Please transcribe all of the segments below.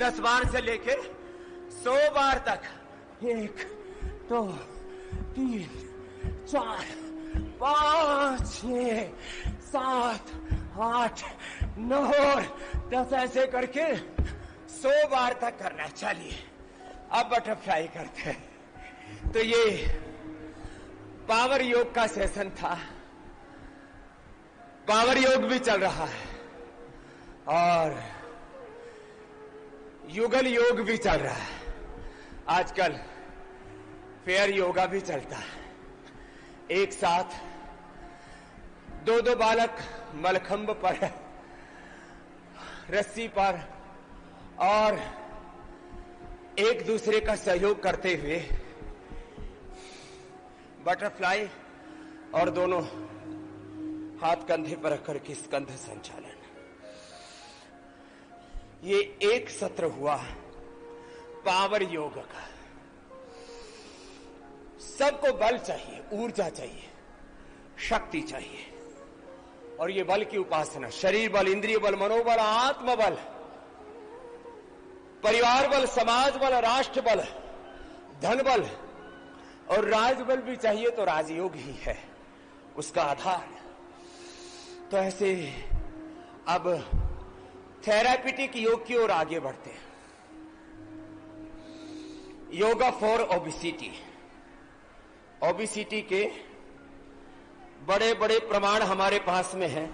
10 बार से लेके 100 बार तक 1 2 3 4 5 6 7 8 9 10 ऐसे करके 100 बार तक करना। चलिए अब बटरफ्लाई करते हैं। तो ये पावर योग का सेशन था। पावर योग भी चल रहा है और युगल योग भी चल रहा है। आजकल फेयर योगा भी चलता है। एक साथ 2-2 बालक मलखंब पर, रस्सी पर और एक दूसरे का सहयोग करते हुए बटरफ्लाई और दोनों हाथ कंधे पर रखकर के स्कंध संचालन। ये एक सत्र हुआ पावर योग का। सबको बल चाहिए, ऊर्जा चाहिए, शक्ति चाहिए और ये बल की उपासना, शरीर बल, इंद्रिय बल, मनोबल, आत्मबल, परिवार बल, समाज बल, राष्ट्र बल, धन बल और राजबल भी चाहिए। तो राजयोग ही है उसका आधार। तो ऐसे अब थेरापिटिक योग की ओर आगे बढ़ते हैं। Yoga for obesity. ओबेसिटी के बड़े बड़े प्रमाण हमारे पास में हैं।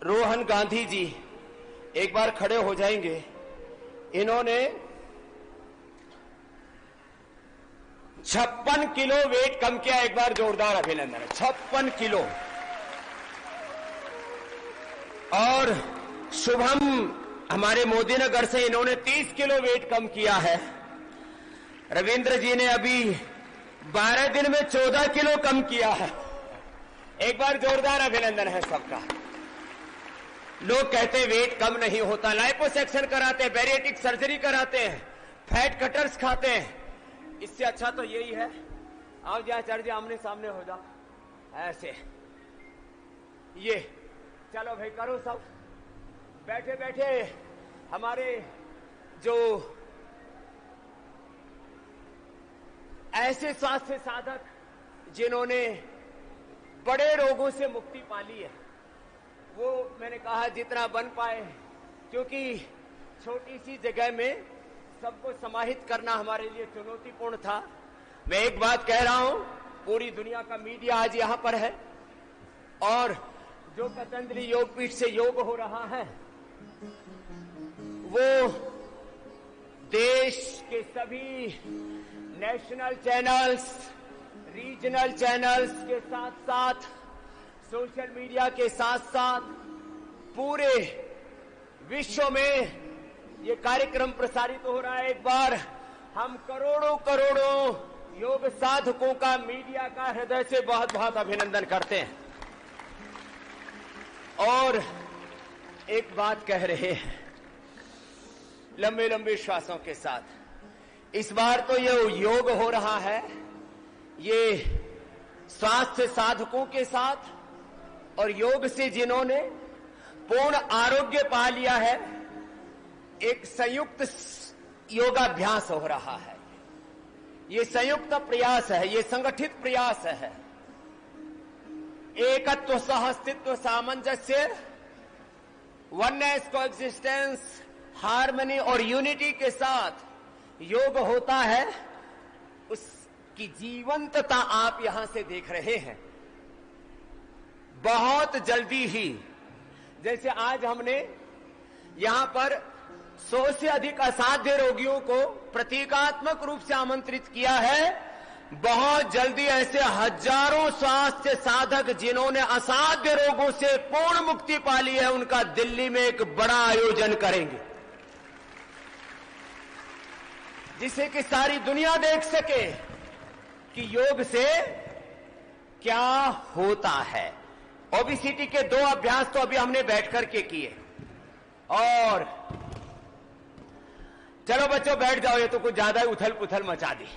रोहन गांधी जी एक बार खड़े हो जाएंगे। इन्होंने 56 किलो वेट कम किया। एक बार जोरदार अभिनंदन। 56 किलो। और शुभम हमारे मोदी नगर से इन्होंने 30 किलो वेट कम किया है। रविंद्र जी ने अभी 12 दिन में 14 किलो कम किया है। एक बार जोरदार अभिनंदन है सबका। लोग कहते हैं वेट कम नहीं होता, लाइपोसेक्शन कराते हैं, बैरिएट्रिक सर्जरी कराते हैं, फैट कटर्स खाते हैं। इससे अच्छा तो यही है, आओ जी आचार्य जी आमने सामने हो जाओ। ऐसे ये चलो भाई करो सब। बैठे बैठे हमारे जो ऐसे स्वास्थ्य साधक जिन्होंने बड़े रोगों से मुक्ति पा ली है, वो मैंने कहा जितना बन पाए, क्योंकि छोटी सी जगह में सबको समाहित करना हमारे लिए चुनौतीपूर्ण था। मैं एक बात कह रहा हूं, पूरी दुनिया का मीडिया आज यहां पर है और जो पतंजलि योग पीठ से योग हो रहा है वो देश के सभी नेशनल चैनल्स, रीजनल चैनल्स के साथ साथ सोशल मीडिया के साथ साथ पूरे विश्व में ये कार्यक्रम प्रसारित हो रहा है। एक बार हम करोड़ों करोड़ों योग साधकों का, मीडिया का हृदय से बहुत बहुत अभिनंदन करते हैं। और एक बात कह रहे हैं लंबे लंबे श्वासों के साथ। इस बार तो ये योग हो रहा है, ये स्वास्थ्य साधकों के साथ और योग से जिन्होंने पूर्ण आरोग्य पा लिया है, एक संयुक्त योगाभ्यास हो रहा है। ये संयुक्त प्रयास है, ये संगठित प्रयास है। एकत्व, सहअस्तित्व, सामंजस्य, वननेस, कोएग्जिस्टेंस, हार्मनी और यूनिटी के साथ योग होता है। उसकी जीवंतता आप यहां से देख रहे हैं। बहुत जल्दी ही, जैसे आज हमने यहां पर 100 से अधिक असाध्य रोगियों को प्रतीकात्मक रूप से आमंत्रित किया है, बहुत जल्दी ऐसे हजारों स्वास्थ्य साधक जिन्होंने असाध्य रोगों से पूर्ण मुक्ति पा ली है, उनका दिल्ली में एक बड़ा आयोजन करेंगे जिसे कि सारी दुनिया देख सके कि योग से क्या होता है। ओबेसिटी के 2 अभ्यास तो अभी हमने बैठ करके किए। और चलो बच्चों बैठ जाओ, ये तो कुछ ज्यादा ही उथल पुथल मचा दी।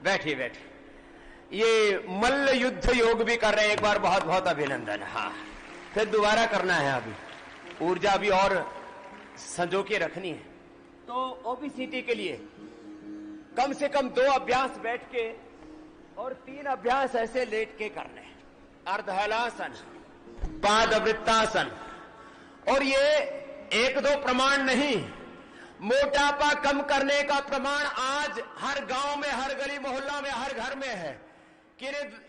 बैठिए बैठिए। ये मल्ल युद्ध योग भी कर रहे हैं। एक बार बहुत बहुत अभिनंदन। हाँ, फिर दोबारा करना है। अभी ऊर्जा भी और संजो के रखनी है। तो ओबीसीटी के लिए कम से कम 2 अभ्यास बैठ के और 3 अभ्यास ऐसे लेट के करने हैं। अर्धहलासन, पादवृत्तासन। और ये 1-2 प्रमाण नहीं, मोटापा कम करने का प्रमाण आज हर गांव में, हर गली मोहल्ला में, हर घर में है।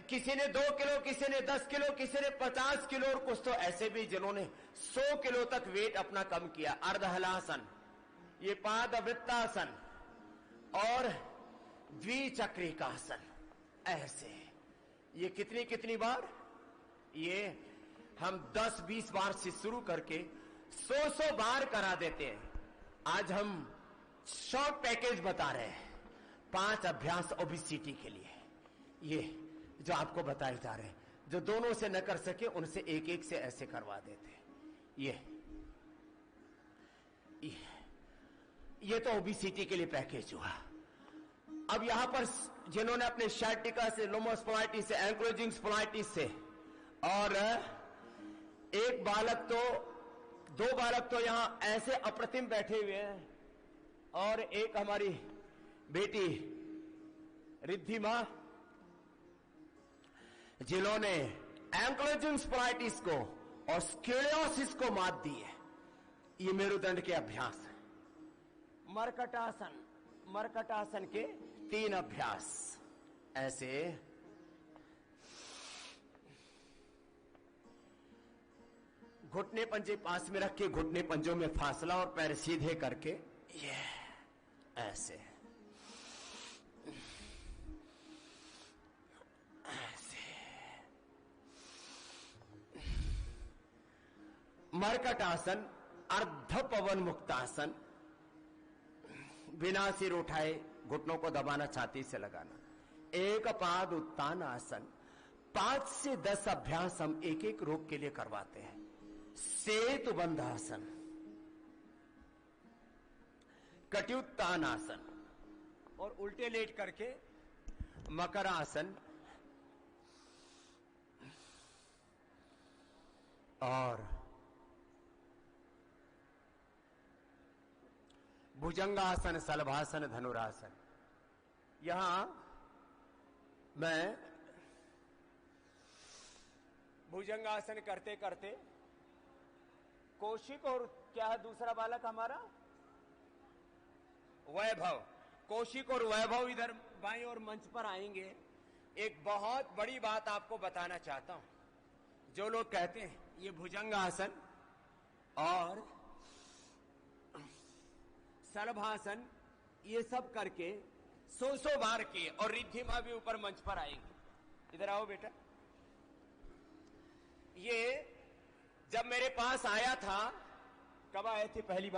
किसी ने 2 किलो, किसी ने 10 किलो, किसी ने 50 किलो, और कुछ तो ऐसे भी जिन्होंने 100 किलो तक वेट अपना कम किया। अर्धहलासन, ये पादवृत्तासन और द्विचक्रिकासन। ऐसे ये कितनी बार, ये हम 10-20 बार से शुरू करके 100 बार करा देते हैं। आज हम शॉर्ट पैकेज बता रहे हैं, 5 अभ्यास ओबेसिटी के लिए, ये जो आपको बताए जा रहे हैं। जो दोनों से न कर सके उनसे एक से ऐसे करवा देते हैं। ये तो ओबेसिटी के लिए पैकेज हुआ। अब यहां पर जिन्होंने अपने शार्टिका से, लोमोस्पोलाइटिस से, एंक्लोजिंग स्पोलाइटिस से, और 2 बालक तो यहां ऐसे अप्रतिम बैठे हुए हैं, और एक हमारी बेटी रिद्धि मां, जिन्होंने एंक्लोजिंग स्पोलाइटिस को और स्क्लेरोसिस को मात दी है। ये मेरुदंड के अभ्यास है। मरकटासन के 3 अभ्यास ऐसे। घुटने पंजे पास में रख के, घुटने पंजों में फासला और पैर सीधे करके, ये ऐसे ऐसे। मरकटासन, अर्ध पवन मुक्तासन, बिना सिर उठाए घुटनों को दबाना, छाती से लगाना। एक पाद उत्तान आसन। 5 से 10 अभ्यास हम एक रोग के लिए करवाते हैं। सेतु बंधासन, कट्युत्तान आसन, और उल्टे लेट करके मकरासन, और भुजंगासन, सलभासन, धनुरासन। यहां मैं भुजंगासन करते करते कौशिक, और क्या है दूसरा बालक हमारा, वैभव। कौशिक और वैभव इधर बाईं और मंच पर आएंगे। एक बहुत बड़ी बात आपको बताना चाहता हूं। जो लोग कहते हैं ये भुजंगासन और सलभासन, ये सब करके 100 बार किए, और रिद्धि मां भी ऊपर मंच पर आएंगे। इधर आओ बेटा। ये जब मेरे पास आया था, कब आए थे पहली बार?